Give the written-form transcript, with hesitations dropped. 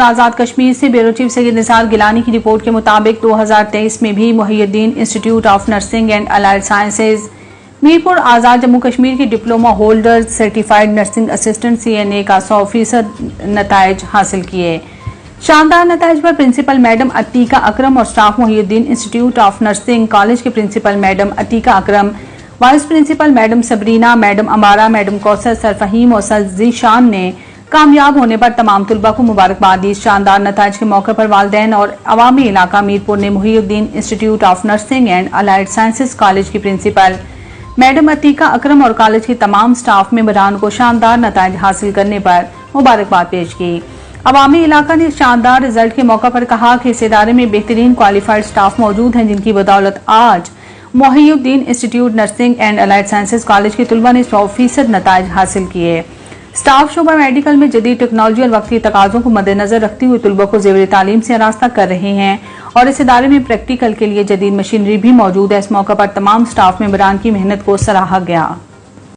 आजाद कश्मीर से bureau chief Syed Nisar Gilani की report के मुताबिक 2023 में भी Muhiyuddin institute of nursing and allied sciences Mirpur Azad Jammu Kashmir की diploma holder certified nursing assistant CNA का 100% नताइज हासिल किए। शानदार नताइज पर प्रिंसिपल मैडम अतीका अकरम और staff Muhiyuddin institute of nursing college के principal madam Atika Akram, vice principal madam Sabrina, madam Amara, madam Kausar, sir Fahim और सर जीशान ने कामयाब होने पर तमाम तुलबा को मुबारकबाद दी। शानदार नताइज के मौके पर वालिदैन और अवामी इलाका मीरपुर ने Muhiyuddin institute of nursing and allied sciences college की प्रिंसिपल मैडम अतीका अकरम और कॉलेज के तमाम स्टाफ मेंबरान को शानदार नताइज हासिल करने पर मुबारकबाद पेश की। अवामी इलाका ने शानदार रिजल्ट के मौके पर कहा कि इस इदारे में बेहतरीन क्वालिफाइड स्टाफ मौजूद हैं, जिनकी बदौलत आज Muhiyuddin institute nursing and allied sciences college के तुलबा ने 100% नताइज हासिल किए। स्टाफ शोबा मेडिकल में जदीद टेक्नोलॉजी और वक्ती तकाजों को मद्देनजर रखते हुए तुलबा को ज़ेवर तालीम से आरास्ता कर रहे हैं और इस इदारे में प्रैक्टिकल के लिए जदीद मशीनरी भी मौजूद है। इस मौके पर तमाम स्टाफ मेंबरान की मेहनत को सराहा गया।